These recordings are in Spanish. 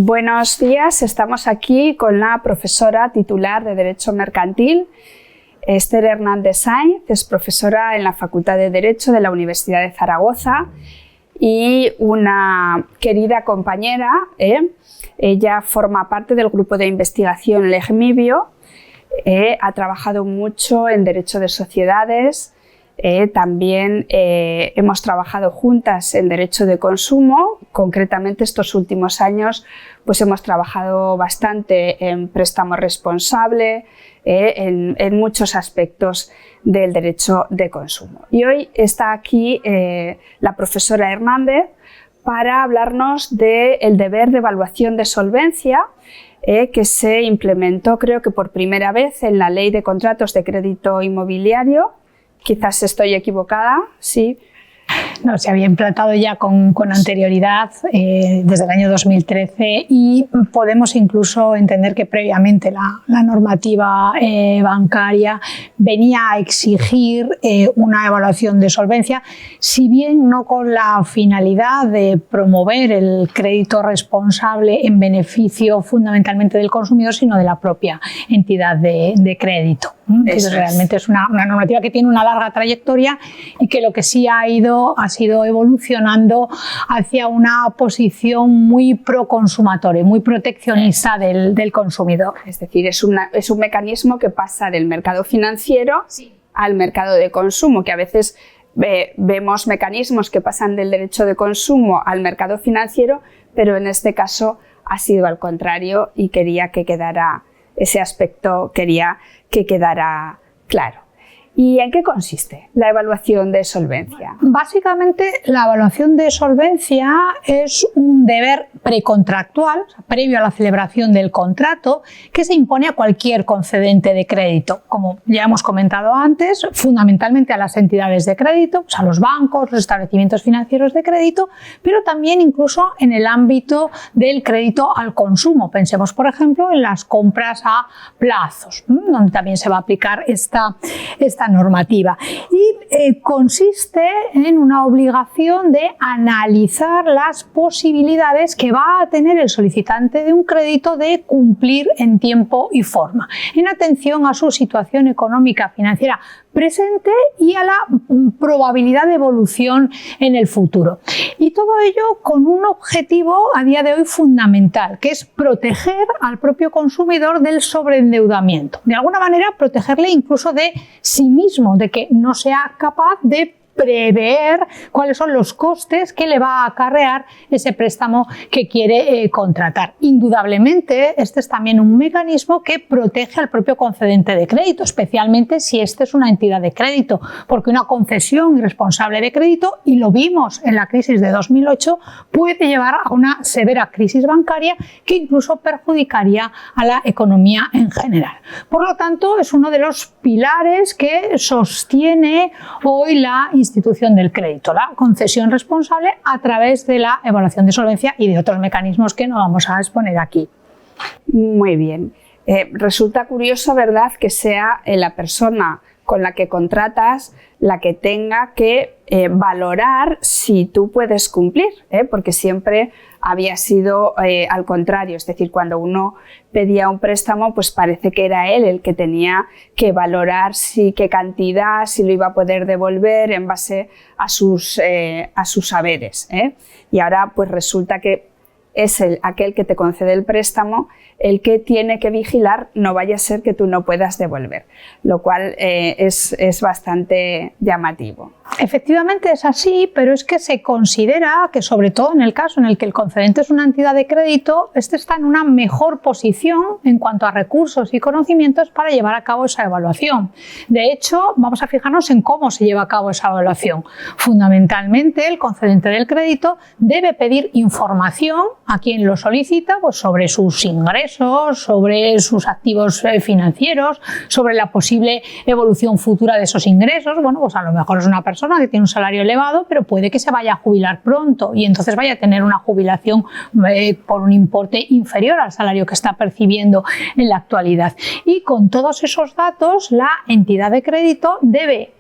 Buenos días, estamos aquí con la profesora titular de Derecho Mercantil, Esther Hernández Sainz, es profesora en la Facultad de Derecho de la Universidad de Zaragoza y una querida compañera. Ella forma parte del grupo de investigación Legmibio, ha trabajado mucho en Derecho de Sociedades. También hemos trabajado juntas en Derecho de Consumo, concretamente estos últimos años pues hemos trabajado bastante en préstamo responsable, en muchos aspectos del Derecho de Consumo. Y hoy está aquí la profesora Hernández para hablarnos del deber de evaluación de solvencia que se implementó, creo que por primera vez, en la Ley de Contratos de Crédito Inmobiliario. Quizás estoy equivocada, sí. No, se había implantado ya con anterioridad, desde el año 2013, y podemos incluso entender que previamente la normativa bancaria venía a exigir una evaluación de solvencia, si bien no con la finalidad de promover el crédito responsable en beneficio fundamentalmente del consumidor, sino de la propia entidad de crédito. Entonces, realmente es una normativa que tiene una larga trayectoria y que lo que sí ha sido evolucionando hacia una posición muy proconsumatoria, muy proteccionista del consumidor. Es decir, es un mecanismo que pasa del mercado financiero al mercado de consumo, que a veces vemos mecanismos que pasan del derecho de consumo al mercado financiero, pero en este caso ha sido al contrario y quería que quedara ese aspecto, quería que quedara claro. ¿Y en qué consiste la evaluación de solvencia? Básicamente, la evaluación de solvencia es un deber precontractual, o sea, previo a la celebración del contrato, que se impone a cualquier concedente de crédito. Como ya hemos comentado antes, fundamentalmente a las entidades de crédito, o sea, a los bancos, los establecimientos financieros de crédito, pero también incluso en el ámbito del crédito al consumo. Pensemos, por ejemplo, en las compras a plazos, donde también se va a aplicar esta normativa, y consiste en una obligación de analizar las posibilidades que va a tener el solicitante de un crédito de cumplir en tiempo y forma, en atención a su situación económica financiera presente y a la probabilidad de evolución en el futuro. Y todo ello con un objetivo a día de hoy fundamental, que es proteger al propio consumidor del sobreendeudamiento. De alguna manera, protegerle incluso de sí mismo, de que no sea capaz de prever cuáles son los costes que le va a acarrear ese préstamo que quiere contratar. Indudablemente, este es también un mecanismo que protege al propio concedente de crédito, especialmente si este es una entidad de crédito, porque una concesión irresponsable de crédito, y lo vimos en la crisis de 2008, puede llevar a una severa crisis bancaria que incluso perjudicaría a la economía en general. Por lo tanto, es uno de los pilares que sostiene hoy la institución del crédito, la concesión responsable, a través de la evaluación de solvencia y de otros mecanismos que no vamos a exponer aquí. Muy bien. Resulta curioso, ¿verdad?, que sea la persona con la que contratas la que tenga que valorar si tú puedes cumplir, porque siempre había sido al contrario, es decir, cuando uno pedía un préstamo, pues parece que era él el que tenía que valorar qué cantidad, si lo iba a poder devolver en base a sus saberes, y ahora pues resulta que es aquel que te concede el préstamo el que tiene que vigilar, no vaya a ser que tú no puedas devolver, lo cual es bastante llamativo. Efectivamente es así, pero es que se considera que, sobre todo en el caso en el que el concedente es una entidad de crédito, este está en una mejor posición en cuanto a recursos y conocimientos para llevar a cabo esa evaluación. De hecho, vamos a fijarnos en cómo se lleva a cabo esa evaluación. Fundamentalmente, el concedente del crédito debe pedir información a quien lo solicita, pues sobre sus ingresos, sobre sus activos financieros, sobre la posible evolución futura de esos ingresos. Bueno, pues a lo mejor es una persona que tiene un salario elevado, pero puede que se vaya a jubilar pronto y entonces vaya a tener una jubilación por un importe inferior al salario que está percibiendo en la actualidad. Y con todos esos datos, la entidad de crédito debe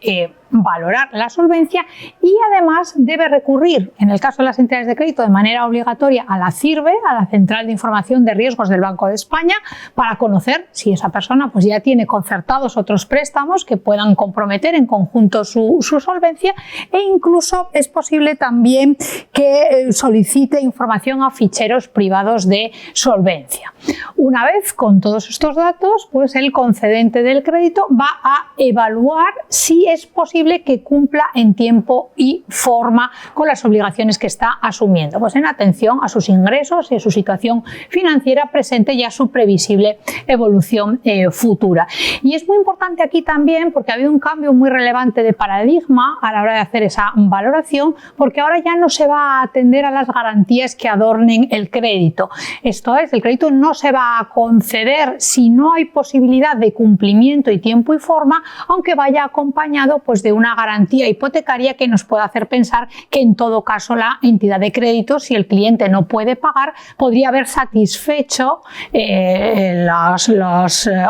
valorar la solvencia y además debe recurrir, en el caso de las entidades de crédito, de manera obligatoria a la CIRBE, a la Central de Información de Riesgos del Banco de España, para conocer si esa persona pues, ya tiene concertados otros préstamos que puedan comprometer en conjunto su solvencia, e incluso es posible también que solicite información a ficheros privados de solvencia. Una vez con todos estos datos, pues el concedente del crédito va a evaluar si es posible que cumpla en tiempo y forma con las obligaciones que está asumiendo, pues en atención a sus ingresos y a su situación financiera presente y a su previsible evolución futura. Y es muy importante aquí también porque ha habido un cambio muy relevante de paradigma a la hora de hacer esa valoración, porque ahora ya no se va a atender a las garantías que adornen el crédito. Esto es, el crédito no se va a conceder si no hay posibilidad de cumplimiento y tiempo y forma, aunque vaya acompañado pues, de una garantía hipotecaria que nos pueda hacer pensar que en todo caso la entidad de crédito, si el cliente no puede pagar, podría haber satisfecho las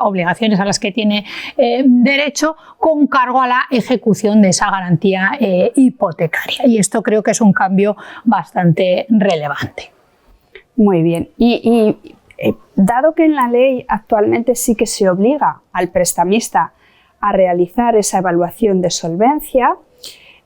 obligaciones a las que tiene derecho con cargo a la ejecución de esa garantía hipotecaria. Y esto creo que es un cambio bastante relevante. Muy bien. Dado que en la ley actualmente sí que se obliga al prestamista a realizar esa evaluación de solvencia,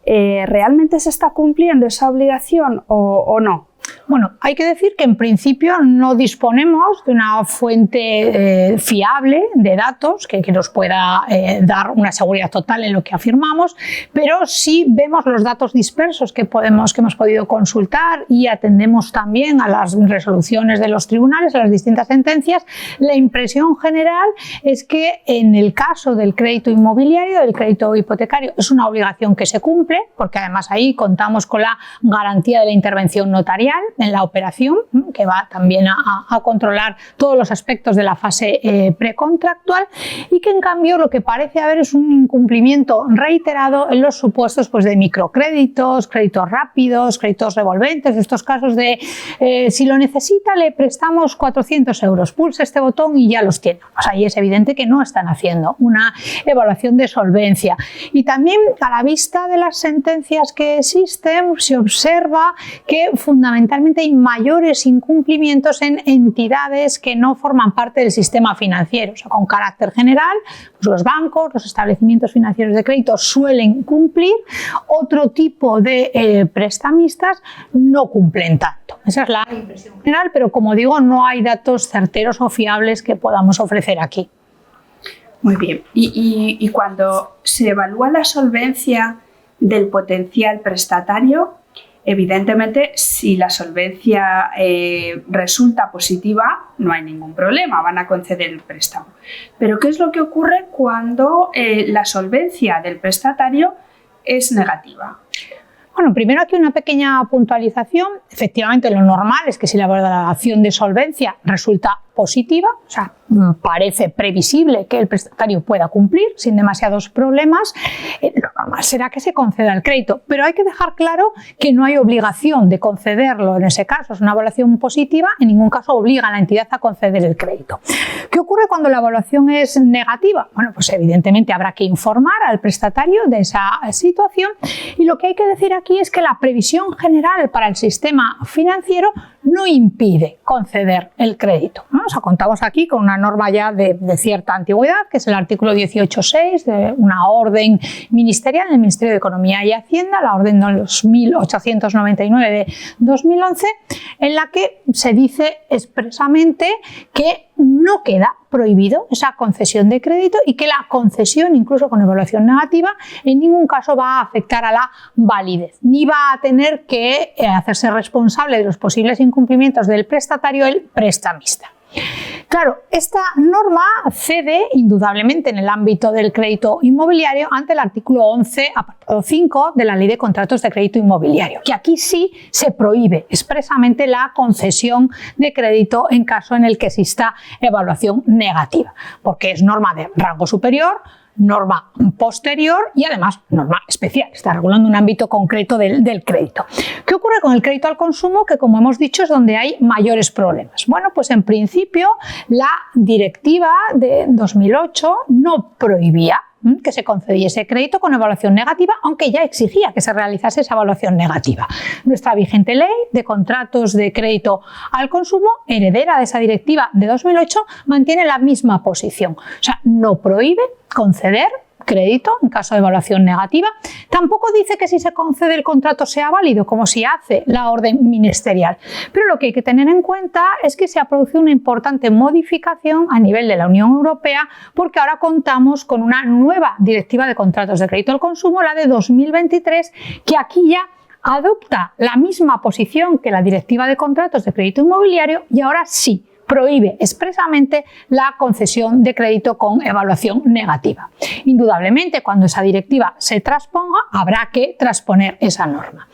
¿realmente se está cumpliendo esa obligación o no? Bueno, hay que decir que en principio no disponemos de una fuente fiable de datos que nos pueda dar una seguridad total en lo que afirmamos, pero sí vemos los datos dispersos que hemos podido consultar y atendemos también a las resoluciones de los tribunales, a las distintas sentencias. La impresión general es que en el caso del crédito inmobiliario, del crédito hipotecario, es una obligación que se cumple, porque además ahí contamos con la garantía de la intervención notarial en la operación, que va también a controlar todos los aspectos de la fase precontractual, y que en cambio lo que parece haber es un incumplimiento reiterado en los supuestos pues, de microcréditos, créditos rápidos, créditos revolventes, estos casos de si lo necesita le prestamos 400 euros, pulse este botón y ya los tiene. Pues ahí es evidente que no están haciendo una evaluación de solvencia. Y también a la vista de las sentencias que existen se observa que fundamentalmente hay mayores incumplimientos en entidades que no forman parte del sistema financiero. O sea, con carácter general, pues los bancos, los establecimientos financieros de crédito suelen cumplir, otro tipo de prestamistas no cumplen tanto. Esa es la impresión general, pero como digo, no hay datos certeros o fiables que podamos ofrecer aquí. Muy bien. Y cuando se evalúa la solvencia del potencial prestatario, evidentemente, si la solvencia resulta positiva, no hay ningún problema, van a conceder el préstamo. Pero ¿qué es lo que ocurre cuando la solvencia del prestatario es negativa? Bueno, primero aquí una pequeña puntualización. Efectivamente, lo normal es que si la valoración de solvencia resulta positiva, o sea, parece previsible que el prestatario pueda cumplir sin demasiados problemas, lo normal será que se conceda el crédito, pero hay que dejar claro que no hay obligación de concederlo en ese caso. Es una evaluación positiva, en ningún caso obliga a la entidad a conceder el crédito. ¿Qué ocurre cuando la evaluación es negativa? Bueno, pues evidentemente habrá que informar al prestatario de esa situación, y lo que hay que decir aquí es que la previsión general para el sistema financiero no impide conceder el crédito, ¿no? O sea, contamos aquí con una norma ya de cierta antigüedad, que es el artículo 18.6 de una orden ministerial del Ministerio de Economía y Hacienda, la orden 2899 de 2011, en la que se dice expresamente que no queda prohibido esa concesión de crédito y que la concesión, incluso con evaluación negativa, en ningún caso va a afectar a la validez, ni va a tener que hacerse responsable de los posibles incumplimientos del prestatario el prestamista. Claro, esta norma cede indudablemente en el ámbito del crédito inmobiliario ante el artículo 11, apartado 5 de la Ley de Contratos de Crédito Inmobiliario, que aquí sí se prohíbe expresamente la concesión de crédito en caso en el que exista evaluación negativa, porque es norma de rango superior, norma posterior y además norma especial, está regulando un ámbito concreto del crédito. ¿Qué ocurre con el crédito al consumo? Que, como hemos dicho, es donde hay mayores problemas. Bueno, pues en principio la directiva de 2008 no prohibía que se concediese crédito con evaluación negativa, aunque ya exigía que se realizase esa evaluación negativa. Nuestra vigente ley de contratos de crédito al consumo, heredera de esa directiva de 2008, mantiene la misma posición. O sea, no prohíbe conceder crédito en caso de evaluación negativa. Tampoco dice que si se concede el contrato sea válido, como si hace la orden ministerial. Pero lo que hay que tener en cuenta es que se ha producido una importante modificación a nivel de la Unión Europea, porque ahora contamos con una nueva directiva de contratos de crédito al consumo, la de 2023, que aquí ya adopta la misma posición que la directiva de contratos de crédito inmobiliario y ahora sí prohíbe expresamente la concesión de crédito con evaluación negativa. Indudablemente, cuando esa directiva se transponga, habrá que transponer esa norma.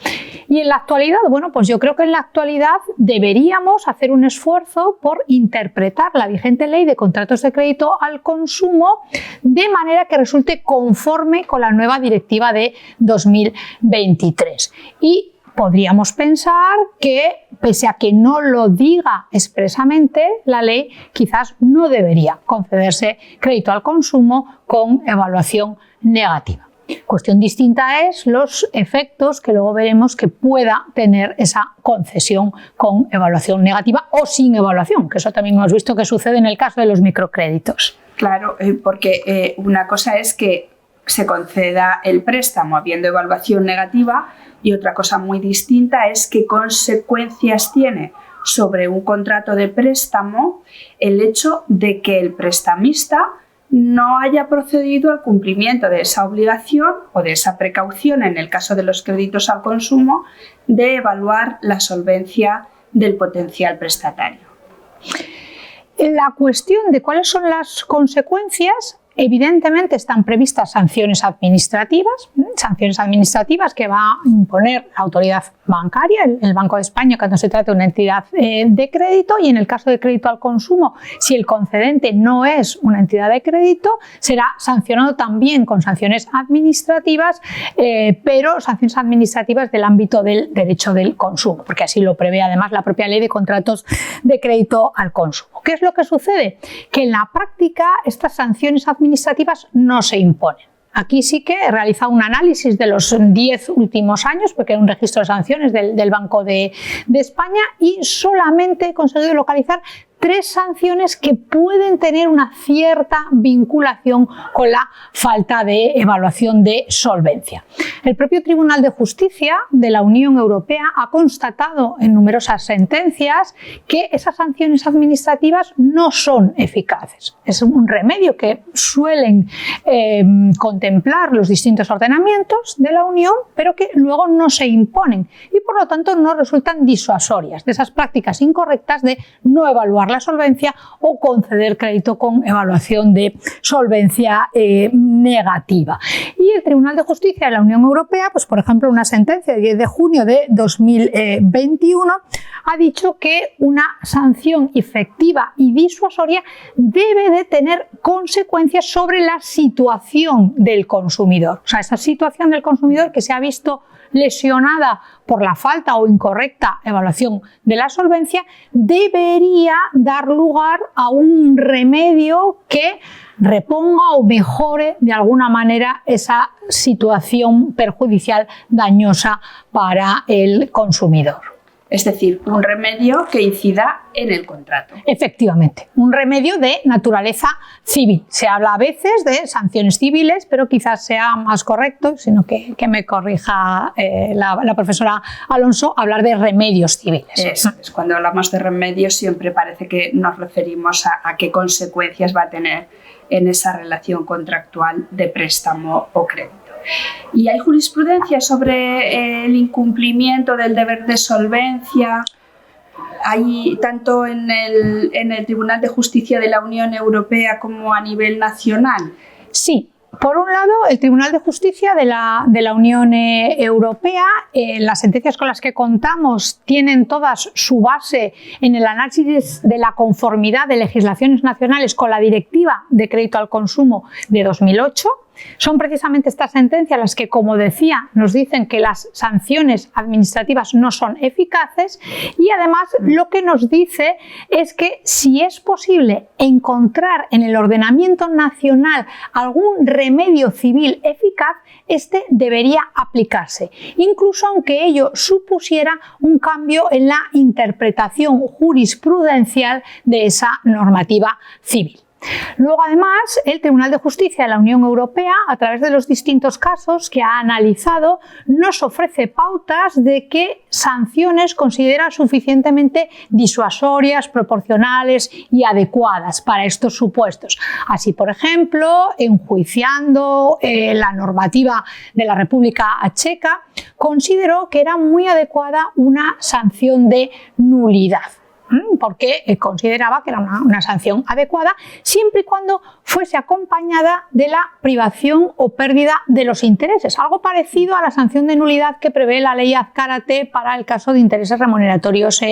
Y en la actualidad, bueno, pues yo creo que en la actualidad deberíamos hacer un esfuerzo por interpretar la vigente ley de contratos de crédito al consumo de manera que resulte conforme con la nueva directiva de 2023. Y podríamos pensar que, pese a que no lo diga expresamente, la ley quizás no debería concederse crédito al consumo con evaluación negativa. Cuestión distinta es los efectos que luego veremos que pueda tener esa concesión con evaluación negativa o sin evaluación, que eso también hemos visto que sucede en el caso de los microcréditos. Claro, porque una cosa es que se conceda el préstamo habiendo evaluación negativa y otra cosa muy distinta es qué consecuencias tiene sobre un contrato de préstamo el hecho de que el prestamista no haya procedido al cumplimiento de esa obligación o de esa precaución en el caso de los créditos al consumo de evaluar la solvencia del potencial prestatario. La cuestión de cuáles son las consecuencias, evidentemente están previstas sanciones administrativas que va a imponer la autoridad bancaria, el Banco de España, cuando se trata de una entidad de crédito, y en el caso de crédito al consumo, si el concedente no es una entidad de crédito, será sancionado también con sanciones administrativas, pero sanciones administrativas del ámbito del derecho del consumo, porque así lo prevé además la propia ley de contratos de crédito al consumo. ¿Qué es lo que sucede? Que en la práctica estas sanciones administrativas no se imponen. Aquí sí que he realizado un análisis de los 10 últimos años, porque era un registro de sanciones del Banco de España, y solamente he conseguido localizar 3 sanciones que pueden tener una cierta vinculación con la falta de evaluación de solvencia. El propio Tribunal de Justicia de la Unión Europea ha constatado en numerosas sentencias que esas sanciones administrativas no son eficaces. Es un remedio que suelen contemplar los distintos ordenamientos de la Unión, pero que luego no se imponen y por lo tanto no resultan disuasorias de esas prácticas incorrectas de no evaluar la solvencia o conceder crédito con evaluación de solvencia negativa. Y el Tribunal de Justicia de la Unión Europea, pues por ejemplo, una sentencia de 10 de junio de 2021 ha dicho que una sanción efectiva y disuasoria debe de tener consecuencias sobre la situación del consumidor. O sea, esa situación del consumidor que se ha visto lesionada por la falta o incorrecta evaluación de la solvencia debería dar lugar a un remedio que reponga o mejore de alguna manera esa situación perjudicial dañosa para el consumidor. Es decir, un remedio que incida en el contrato. Efectivamente, un remedio de naturaleza civil. Se habla a veces de sanciones civiles, pero quizás sea más correcto, sino que me corrija la profesora Alonso, hablar de remedios civiles. Es cuando hablamos de remedios siempre parece que nos referimos a qué consecuencias va a tener en esa relación contractual de préstamo o crédito. ¿Y hay jurisprudencia sobre el incumplimiento del deber de solvencia? ¿Hay tanto en el Tribunal de Justicia de la Unión Europea como a nivel nacional? Sí. Por un lado, el Tribunal de Justicia de la Unión Europea, las sentencias con las que contamos tienen todas su base en el análisis de la conformidad de legislaciones nacionales con la Directiva de Crédito al Consumo de 2008. Son precisamente estas sentencias las que, como decía, nos dicen que las sanciones administrativas no son eficaces y además lo que nos dice es que si es posible encontrar en el ordenamiento nacional algún remedio civil eficaz, este debería aplicarse, incluso aunque ello supusiera un cambio en la interpretación jurisprudencial de esa normativa civil. Luego, además, el Tribunal de Justicia de la Unión Europea, a través de los distintos casos que ha analizado, nos ofrece pautas de qué sanciones considera suficientemente disuasorias, proporcionales y adecuadas para estos supuestos. Así, por ejemplo, enjuiciando la normativa de la República Checa, consideró que era muy adecuada una sanción de nulidad, porque consideraba que era una sanción adecuada siempre y cuando fuese acompañada de la privación o pérdida de los intereses, algo parecido a la sanción de nulidad que prevé la ley Azcárate para el caso de intereses remuneratorios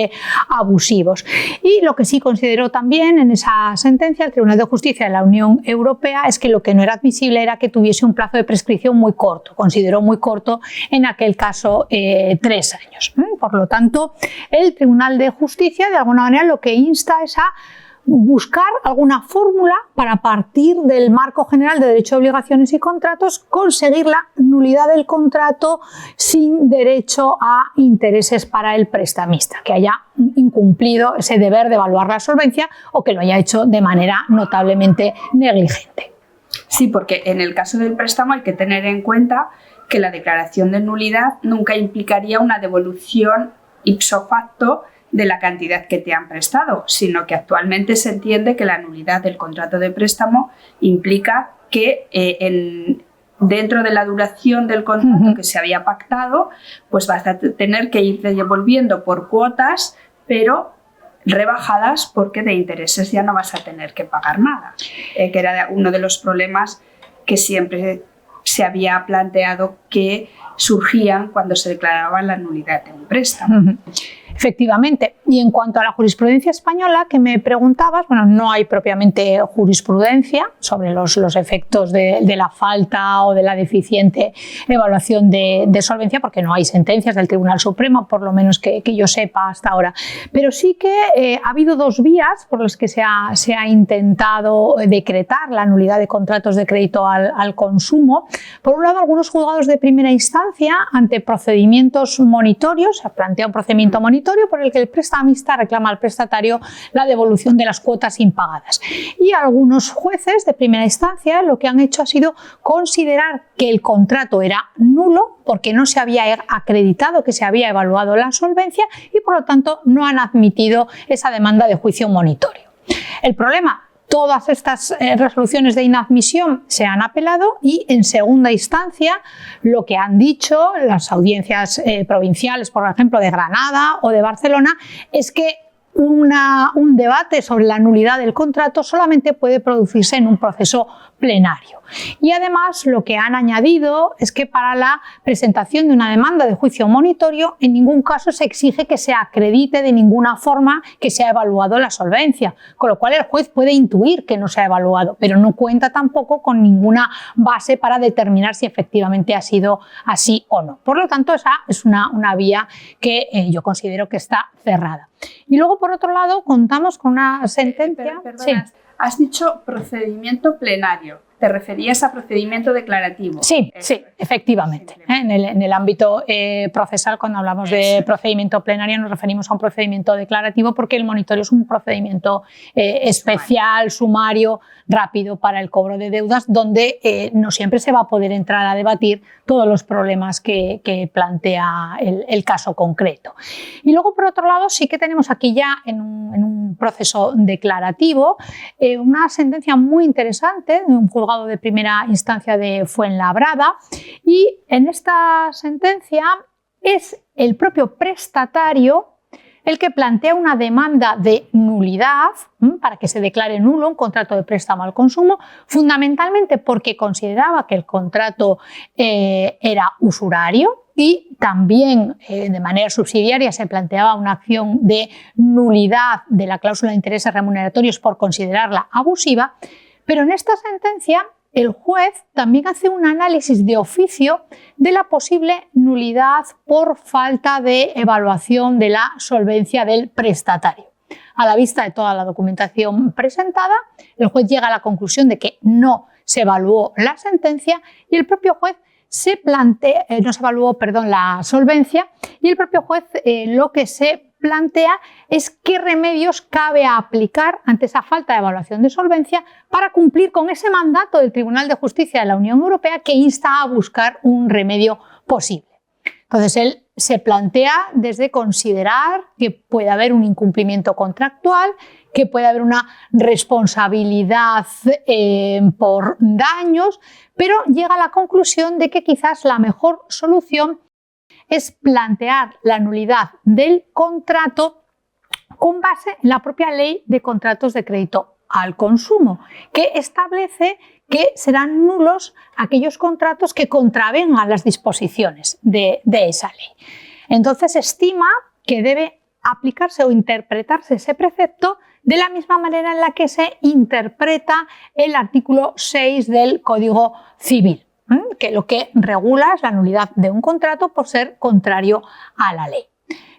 abusivos. Y lo que sí consideró también en esa sentencia el Tribunal de Justicia de la Unión Europea es que lo que no era admisible era que tuviese un plazo de prescripción muy corto, consideró muy corto en aquel caso 3 años. Por lo tanto, el Tribunal de Justicia de alguna manera lo que insta es a buscar alguna fórmula para, a partir del marco general de derecho de obligaciones y contratos, conseguir la nulidad del contrato sin derecho a intereses para el prestamista, que haya incumplido ese deber de evaluar la solvencia o que lo haya hecho de manera notablemente negligente. Sí, porque en el caso del préstamo hay que tener en cuenta que la declaración de nulidad nunca implicaría una devolución ipso facto de la cantidad que te han prestado, sino que actualmente se entiende que la nulidad del contrato de préstamo implica que dentro de la duración del contrato que se había pactado, pues vas a tener que ir devolviendo por cuotas, pero rebajadas, porque de intereses ya no vas a tener que pagar nada, que era uno de los problemas que siempre se había planteado que surgían cuando se declaraba la nulidad de un préstamo. Efectivamente. Y en cuanto a la jurisprudencia española que me preguntabas, bueno, no hay propiamente jurisprudencia sobre los efectos de la falta o de la deficiente evaluación de solvencia, porque no hay sentencias del Tribunal Supremo, por lo menos que yo sepa hasta ahora. Pero sí que ha habido 2 vías por las que se ha intentado decretar la nulidad de contratos de crédito al consumo. Por un lado, algunos juzgados de primera instancia, ante procedimientos monitorios, se plantea un procedimiento monitorio por el que el prestamista reclama al prestatario la devolución de las cuotas impagadas. Y algunos jueces de primera instancia lo que han hecho ha sido considerar que el contrato era nulo porque no se había acreditado que se había evaluado la solvencia y por lo tanto no han admitido esa demanda de juicio monitorio. El problema: todas estas resoluciones de inadmisión se han apelado y en segunda instancia lo que han dicho las audiencias provinciales, por ejemplo, de Granada o de Barcelona, es que un debate sobre la nulidad del contrato solamente puede producirse en un proceso plenario. Y además lo que han añadido es que para la presentación de una demanda de juicio monitorio en ningún caso se exige que se acredite de ninguna forma que se ha evaluado la solvencia, con lo cual el juez puede intuir que no se ha evaluado, pero no cuenta tampoco con ninguna base para determinar si efectivamente ha sido así o no. Por lo tanto, esa es una vía que yo considero que está cerrada. Y luego, por otro lado, contamos con una sentencia... Perdona, sí. Has dicho procedimiento plenario. ¿Te referías a procedimiento declarativo? Sí, sí, efectivamente. En el ámbito procesal, cuando hablamos de procedimiento plenario, nos referimos a un procedimiento declarativo porque el monitorio es un procedimiento especial, sumario, rápido para el cobro de deudas, donde no siempre se va a poder entrar a debatir todos los problemas que plantea el caso concreto. Y luego, por otro lado, sí que tenemos aquí ya en un proceso declarativo una sentencia muy interesante de un juzgado de primera instancia de Fuenlabrada, y en esta sentencia es el propio prestatario el que plantea una demanda de nulidad para que se declare nulo un contrato de préstamo al consumo, fundamentalmente porque consideraba que el contrato era usurario, y también de manera subsidiaria se planteaba una acción de nulidad de la cláusula de intereses remuneratorios por considerarla abusiva. Pero en esta sentencia el juez también hace un análisis de oficio de la posible nulidad por falta de evaluación de la solvencia del prestatario. A la vista de toda la documentación presentada, el juez llega a la conclusión de que no se evaluó la sentencia y el propio juez no se evaluó, la solvencia, y el propio juez lo que se plantea es qué remedios cabe aplicar ante esa falta de evaluación de solvencia para cumplir con ese mandato del Tribunal de Justicia de la Unión Europea que insta a buscar un remedio posible. Entonces, él se plantea desde considerar que puede haber un incumplimiento contractual, que puede haber una responsabilidad por daños, pero llega a la conclusión de que quizás la mejor solución es plantear la nulidad del contrato con base en la propia Ley de Contratos de Crédito al Consumo, que establece que serán nulos aquellos contratos que contravengan las disposiciones de esa ley. Entonces estima que debe aplicarse o interpretarse ese precepto de la misma manera en la que se interpreta el artículo 6 del Código Civil, que lo que regula es la nulidad de un contrato por ser contrario a la ley.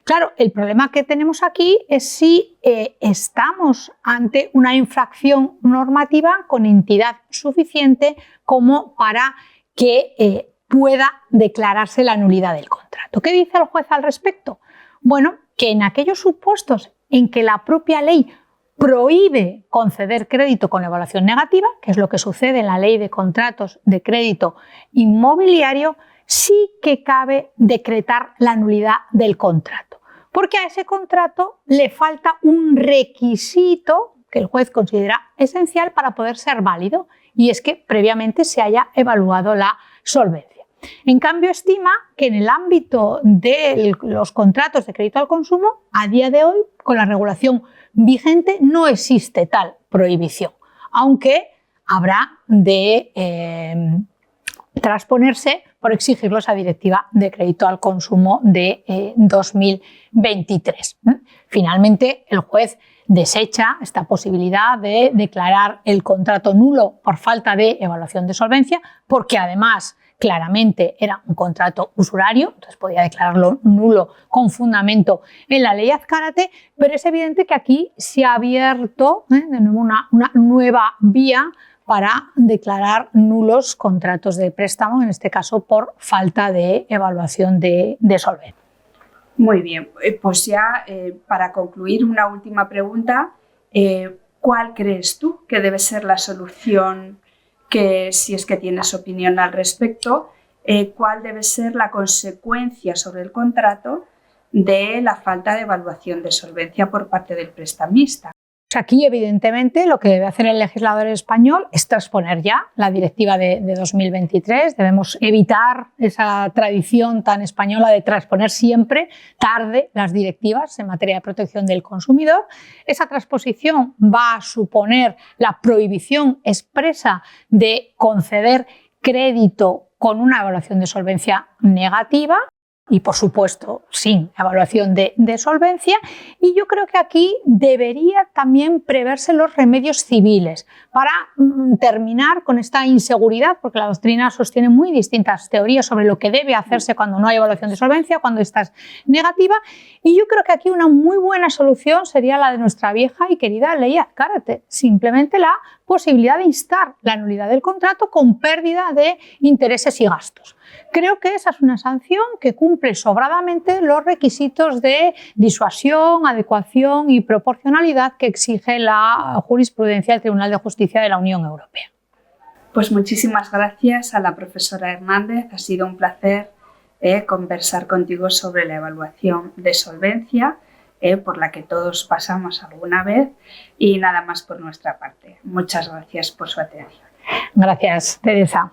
Claro, el problema que tenemos aquí es si estamos ante una infracción normativa con entidad suficiente como para que pueda declararse la nulidad del contrato. ¿Qué dice el juez al respecto? Bueno, que en aquellos supuestos en que la propia ley prohíbe conceder crédito con evaluación negativa, que es lo que sucede en la Ley de Contratos de Crédito Inmobiliario, sí que cabe decretar la nulidad del contrato. Porque a ese contrato le falta un requisito que el juez considera esencial para poder ser válido, y es que previamente se haya evaluado la solvencia. En cambio, estima que en el ámbito de los contratos de crédito al consumo, a día de hoy, con la regulación vigente, no existe tal prohibición, aunque habrá de transponerse por exigirlo esa Directiva de Crédito al Consumo de 2023. Finalmente, el juez desecha esta posibilidad de declarar el contrato nulo por falta de evaluación de solvencia, porque además claramente era un contrato usurario, entonces podía declararlo nulo con fundamento en la ley Azcárate, pero es evidente que aquí se ha abierto de nuevo una nueva vía para declarar nulos contratos de préstamo, en este caso por falta de evaluación de solvencia. Muy bien, pues ya para concluir una última pregunta, ¿cuál crees tú que debe ser la solución, que si es que tienes opinión al respecto, cuál debe ser la consecuencia sobre el contrato de la falta de evaluación de solvencia por parte del prestamista? Aquí, evidentemente, lo que debe hacer el legislador español es transponer ya la Directiva de 2023. Debemos evitar esa tradición tan española de transponer siempre tarde las directivas en materia de protección del consumidor. Esa transposición va a suponer la prohibición expresa de conceder crédito con una evaluación de solvencia negativa, y, por supuesto, sin evaluación de solvencia. Y yo creo que aquí debería también preverse los remedios civiles para terminar con esta inseguridad, porque la doctrina sostiene muy distintas teorías sobre lo que debe hacerse cuando no hay evaluación de solvencia, cuando esta es negativa. Y yo creo que aquí una muy buena solución sería la de nuestra vieja y querida ley Azcárate, simplemente la posibilidad de instar la nulidad del contrato con pérdida de intereses y gastos. Creo que esa es una sanción que cumple sobradamente los requisitos de disuasión, adecuación y proporcionalidad que exige la jurisprudencia del Tribunal de Justicia de la Unión Europea. Pues muchísimas gracias a la profesora Hernández. Ha sido un placer conversar contigo sobre la evaluación de solvencia, por la que todos pasamos alguna vez, y nada más por nuestra parte. Muchas gracias por su atención. Gracias, Teresa.